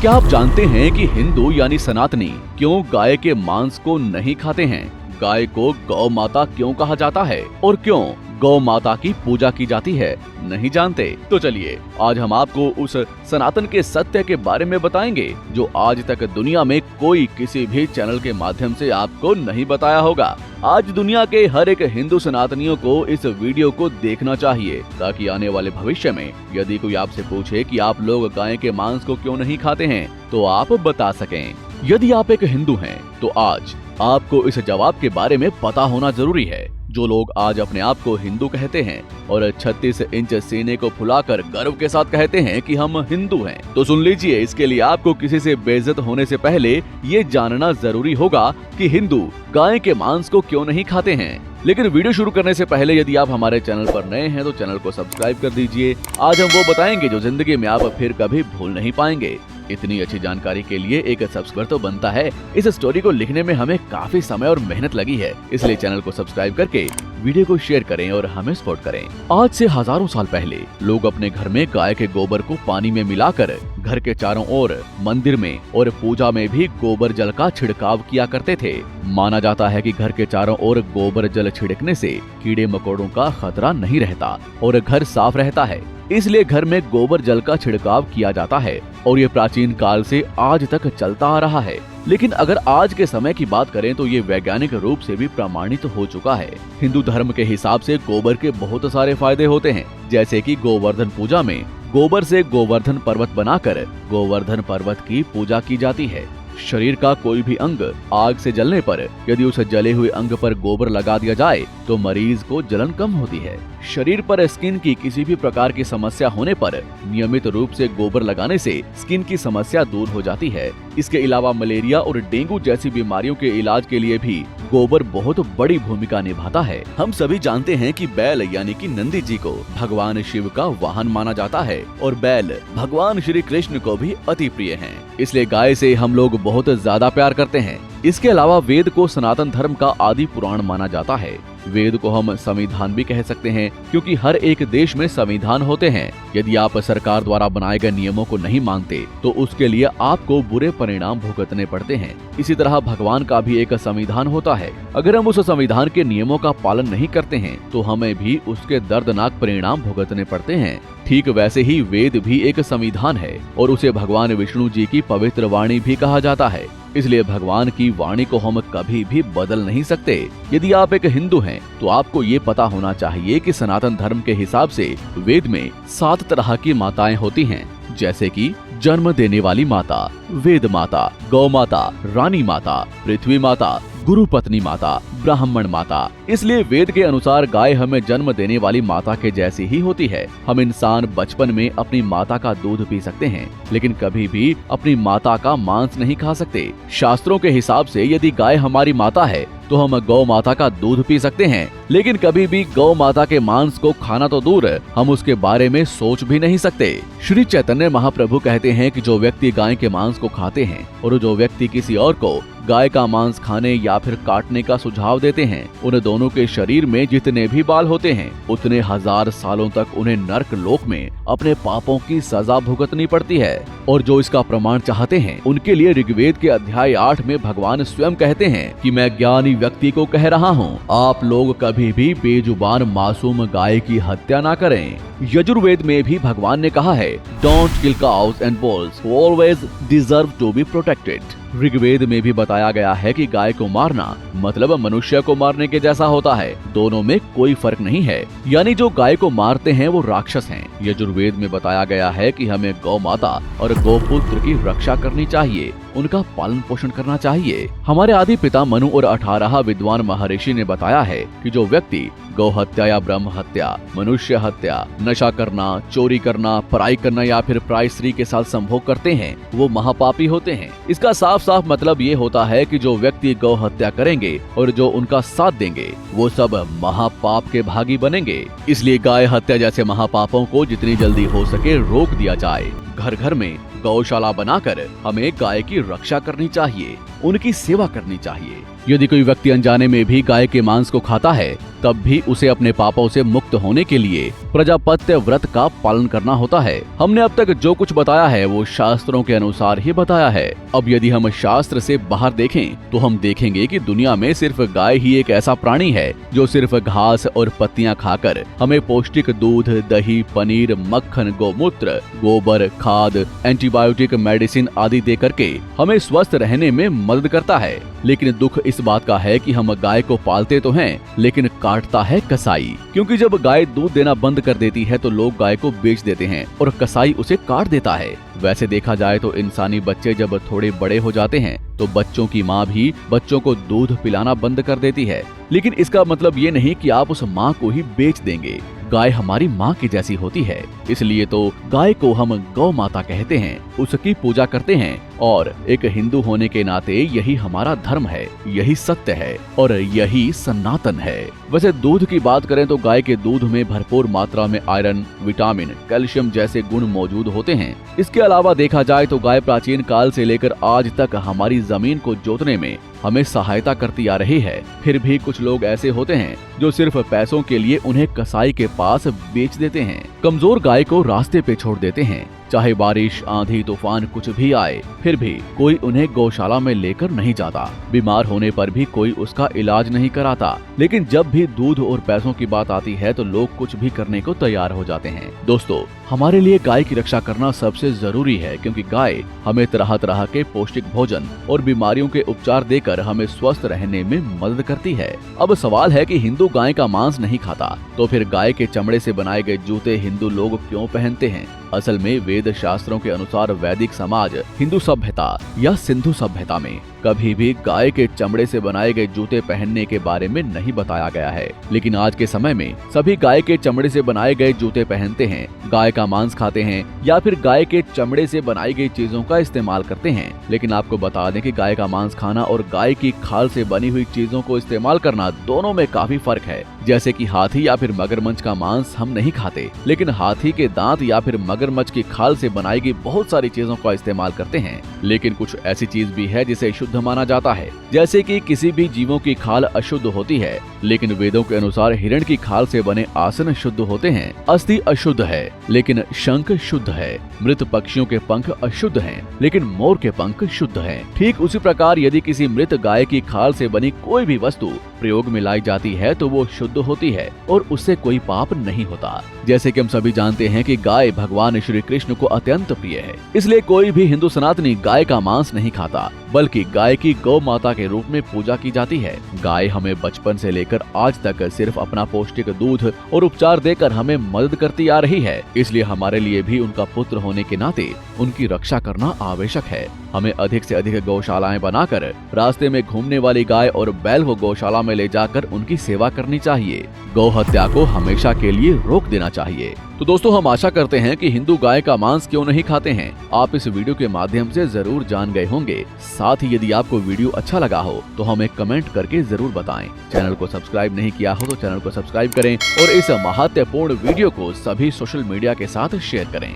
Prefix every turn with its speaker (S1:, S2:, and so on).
S1: क्या आप जानते हैं कि हिंदू यानी सनातनी क्यों गाय के मांस को नहीं खाते हैं? गाय को गौ माता क्यों कहा जाता है और क्यों गौ माता की पूजा की जाती है? नहीं जानते? तो चलिए आज हम आपको उस सनातन के सत्य के बारे में बताएंगे जो आज तक दुनिया में कोई किसी भी चैनल के माध्यम से आपको नहीं बताया होगा। आज दुनिया के हर एक हिंदू सनातनियों को इस वीडियो को देखना चाहिए ताकि आने वाले भविष्य में यदि कोई आपसे पूछे कि आप लोग गाय के मांस को क्यों नहीं खाते हैं तो आप बता सकें। यदि आप एक हिंदू हैं तो आज आपको इस जवाब के बारे में पता होना जरूरी है। जो लोग आज अपने आप को हिंदू कहते हैं और 36 इंच सीने को फुलाकर गर्व के साथ कहते हैं कि हम हिंदू हैं, तो सुन लीजिए, इसके लिए आपको किसी से बेइज्जत होने से पहले ये जानना जरूरी होगा कि हिंदू गाय के मांस को क्यों नहीं खाते हैं। लेकिन वीडियो शुरू करने से पहले यदि आप हमारे चैनल पर नए हैं तो चैनल को सब्सक्राइब कर दीजिए। आज हम वो बताएंगे जो जिंदगी में आप फिर कभी भूल नहीं पाएंगे। इतनी अच्छी जानकारी के लिए एक सब्सक्राइब तो बनता है। इस स्टोरी को लिखने में हमें काफी समय और मेहनत लगी है, इसलिए चैनल को सब्सक्राइब करके वीडियो को शेयर करें और हमें सपोर्ट करें। आज से हजारों साल पहले लोग अपने घर में गाय के गोबर को पानी में मिलाकर घर के चारों ओर, मंदिर में और पूजा में भी गोबर जल का छिड़काव किया करते थे। माना जाता है कि घर के चारों ओर गोबर जल छिड़कने से कीड़े मकोड़ों का खतरा नहीं रहता और घर साफ रहता है, इसलिए घर में गोबर जल का छिड़काव किया जाता है और ये प्राचीन काल से आज तक चलता आ रहा है। लेकिन अगर आज के समय की बात करें तो ये वैज्ञानिक रूप से भी प्रमाणित हो चुका है। हिंदू धर्म के हिसाब से गोबर के बहुत सारे फायदे होते हैं, जैसे कि गोवर्धन पूजा में गोबर से गोवर्धन पर्वत बनाकर गोवर्धन पर्वत की पूजा की जाती है। शरीर का कोई भी अंग आग से जलने पर यदि उस जले हुए अंग पर गोबर लगा दिया जाए तो मरीज को जलन कम होती है। शरीर पर स्किन की किसी भी प्रकार की समस्या होने पर नियमित रूप से गोबर लगाने से स्किन की समस्या दूर हो जाती है। इसके अलावा मलेरिया और डेंगू जैसी बीमारियों के इलाज के लिए भी गोबर बहुत बड़ी भूमिका निभाता है। हम सभी जानते हैं कि बैल यानी कि नंदी जी को भगवान शिव का वाहन माना जाता है और बैल भगवान श्री कृष्ण को भी अति प्रिय हैं। इसलिए गाय से हम लोग बहुत ज्यादा प्यार करते हैं। इसके अलावा वेद को सनातन धर्म का आदि पुराण माना जाता है। वेद को हम संविधान भी कह सकते हैं क्योंकि हर एक देश में संविधान होते हैं। यदि आप सरकार द्वारा बनाए गए नियमों को नहीं मानते तो उसके लिए आपको बुरे परिणाम भुगतने पड़ते हैं। इसी तरह भगवान का भी एक संविधान होता है। अगर हम उस संविधान के नियमों का पालन नहीं करते हैं तो हमें भी उसके दर्दनाक परिणाम भुगतने पड़ते हैं। ठीक वैसे ही वेद भी एक संविधान है और उसे भगवान विष्णु जी की पवित्र वाणी भी कहा जाता है। इसलिए भगवान की वाणी को हम कभी भी बदल नहीं सकते। यदि आप एक हिंदू हैं तो आपको ये पता होना चाहिए कि सनातन धर्म के हिसाब से वेद में 7 तरह की माताएं होती हैं, जैसे कि जन्म देने वाली माता, वेद माता, गौ माता, रानी माता, पृथ्वी माता, गुरु पत्नी माता, ब्राह्मण माता। इसलिए वेद के अनुसार गाय हमें जन्म देने वाली माता के जैसी ही होती है। हम इंसान बचपन में अपनी माता का दूध पी सकते हैं लेकिन कभी भी अपनी माता का मांस नहीं खा सकते। शास्त्रों के हिसाब से यदि गाय हमारी माता है तो हम गौ माता का दूध पी सकते हैं, लेकिन कभी भी गौ माता के मांस को खाना तो दूर, हम उसके बारे में सोच भी नहीं सकते। श्री चैतन्य महाप्रभु कहते हैं कि जो व्यक्ति गाय के मांस को खाते हैं और जो व्यक्ति किसी और को गाय का मांस खाने या फिर काटने का सुझाव देते हैं, उन दोनों के शरीर में जितने भी बाल होते हैं उतने 1000 सालों तक उन्हें नर्क लोक में अपने पापों की सजा भुगतनी पड़ती है। और जो इसका प्रमाण चाहते हैं उनके लिए ऋग्वेद के अध्याय 8 में भगवान स्वयं कहते हैं कि मैं ज्ञानी व्यक्ति को कह रहा हूँ, आप लोग कभी भी बेजुबान मासूम गाय की हत्या ना करें। यजुर्वेद में भी भगवान ने कहा है, don't kill cows and bulls who always deserve to be protected. ऋग्वेद में भी बताया गया है कि गाय को मारना मतलब मनुष्य को मारने के जैसा होता है, दोनों में कोई फर्क नहीं है। यानी जो गाय को मारते हैं वो राक्षस हैं। यजुर्वेद में बताया गया है कि हमें गौ माता और गौपुत्र की रक्षा करनी चाहिए, उनका पालन पोषण करना चाहिए। हमारे आदि पिता मनु और 18 विद्वान महर्षि ने बताया है कि जो व्यक्ति गौ हत्या या ब्रह्म हत्या, मनुष्य हत्या, नशा करना, चोरी करना, पराई करना या फिर पराई स्त्री के साथ संभोग करते हैं वो महापापी होते हैं। इसका साफ साफ मतलब ये होता है कि जो व्यक्ति गौ हत्या करेंगे और जो उनका साथ देंगे वो सब महापाप के भागी बनेंगे। इसलिए गाय हत्या जैसे महापापों को जितनी जल्दी हो सके रोक दिया जाए। घर घर में गौशाला बनाकर हमें गाय की रक्षा करनी चाहिए, उनकी सेवा करनी चाहिए। यदि कोई व्यक्ति अनजाने में भी गाय के मांस को खाता है तब भी उसे अपने पापों से मुक्त होने के लिए प्रजापत्य व्रत का पालन करना होता है। हमने अब तक जो कुछ बताया है वो शास्त्रों के अनुसार ही बताया है। अब यदि हम शास्त्र से बाहर देखें तो हम देखेंगे कि दुनिया में सिर्फ गाय ही एक ऐसा प्राणी है जो सिर्फ घास और पत्तियां खाकर हमें पौष्टिक दूध, दही, पनीर, मक्खन, गोमूत्र, गोबर, खाद, एंटीबायोटिक, मेडिसिन आदि दे करके हमें स्वस्थ रहने में मदद करता है। लेकिन दुख इस बात का है कि हम गाय को पालते तो हैं लेकिन काटता है कसाई। क्योंकि जब गाय दूध देना बंद कर देती है तो लोग गाय को बेच देते हैं और कसाई उसे काट देता है। वैसे देखा जाए तो इंसानी बच्चे जब थोड़े बड़े हो जाते हैं तो बच्चों की माँ भी बच्चों को दूध पिलाना बंद कर देती है। लेकिन इसका मतलब ये नहीं कि आप उस माँ को ही बेच देंगे। गाय हमारी माँ की जैसी होती है, इसलिए तो गाय को हम गौ माता कहते हैं, उसकी पूजा करते हैं और एक हिंदू होने के नाते यही हमारा धर्म है, यही सत्य है और यही सनातन है। वैसे दूध की बात करें तो गाय के दूध में भरपूर मात्रा में आयरन, विटामिन, कैल्शियम जैसे गुण मौजूद होते हैं। इसके अलावा देखा जाए तो गाय प्राचीन काल से लेकर आज तक हमारी जमीन को जोतने में हमें सहायता करती आ रही है। फिर भी कुछ लोग ऐसे होते हैं जो सिर्फ पैसों के लिए उन्हें कसाई के पास बेच देते हैं, कमजोर गाय को रास्ते पे छोड़ देते हैं। चाहे बारिश, आंधी, तूफान कुछ भी आए फिर भी कोई उन्हें गौशाला में लेकर नहीं जाता। बीमार होने पर भी कोई उसका इलाज नहीं कराता। लेकिन जब भी दूध और पैसों की बात आती है तो लोग कुछ भी करने को तैयार हो जाते हैं। दोस्तों, हमारे लिए गाय की रक्षा करना सबसे जरूरी है क्योंकि गाय हमें तरह तरह के पौष्टिक भोजन और बीमारियों के उपचार देकर हमें स्वस्थ रहने में मदद करती है। अब सवाल है कि हिंदू गाय का मांस नहीं खाता तो फिर गाय के चमड़े से बनाए गए जूते हिंदू लोग क्यों पहनते हैं? असल में वेद शास्त्रों के अनुसार वैदिक समाज, हिंदू सभ्यता या सिंधु सभ्यता में कभी भी गाय के चमड़े से बनाए गए जूते पहनने के बारे में नहीं बताया गया है। लेकिन आज के समय में सभी गाय के चमड़े से बनाए गए जूते पहनते हैं, गाय का मांस खाते हैं या फिर गाय के चमड़े से बनाई गई चीजों का इस्तेमाल करते हैं। लेकिन आपको बता दें कि गाय का मांस खाना और गाय की खाल से बनी हुई चीजों को इस्तेमाल करना दोनों में काफी फर्क है। जैसे कि हाथी या फिर मगरमच्छ का मांस हम नहीं खाते, लेकिन हाथी के दांत या फिर मगरमच्छ की खाल से बनाई गई बहुत सारी चीजों का इस्तेमाल करते हैं। लेकिन कुछ ऐसी चीज भी है जिसे शुद्ध माना जाता है, जैसे कि किसी भी जीवों की खाल अशुद्ध होती है, लेकिन वेदों के अनुसार हिरण की खाल से बने आसन शुद्ध होते हैं। अस्थि अशुद्ध है लेकिन शंख शुद्ध है। मृत पक्षियों के पंख अशुद्ध हैं, लेकिन मोर के पंख शुद्ध हैं। ठीक उसी प्रकार यदि किसी मृत गाय की खाल से बनी कोई भी वस्तु प्रयोग में लाई जाती है तो वो शुद्ध होती है और उससे कोई पाप नहीं होता। जैसे कि हम सभी जानते हैं कि गाय भगवान श्री कृष्ण को अत्यंत प्रिय है, इसलिए कोई भी हिंदू सनातनी गाय का मांस नहीं खाता, बल्कि गाय की गौ माता के रूप में पूजा की जाती है। गाय हमें बचपन से लेकर आज तक सिर्फ अपना पौष्टिक दूध और उपचार देकर हमें मदद करती आ रही है, इसलिए हमारे लिए भी उनका पुत्र होने के नाते उनकी रक्षा करना आवश्यक है। हमें अधिक से अधिक गौशालाएं बनाकर रास्ते में घूमने वाली गाय और बैल को गौशाला में ले जाकर उनकी सेवा करनी चाहिए। गौ हत्या को हमेशा के लिए रोक देना चाहिए। तो दोस्तों, हम आशा करते हैं कि हिंदू गाय का मांस क्यों नहीं खाते हैं आप इस वीडियो के माध्यम से जरूर जान गए होंगे। साथ ही यदि आपको वीडियो अच्छा लगा हो तो हमें कमेंट करके जरूर बताएं। चैनल को सब्सक्राइब नहीं किया हो तो चैनल को सब्सक्राइब करें और इस महत्वपूर्ण वीडियो को सभी सोशल मीडिया के साथ शेयर करें।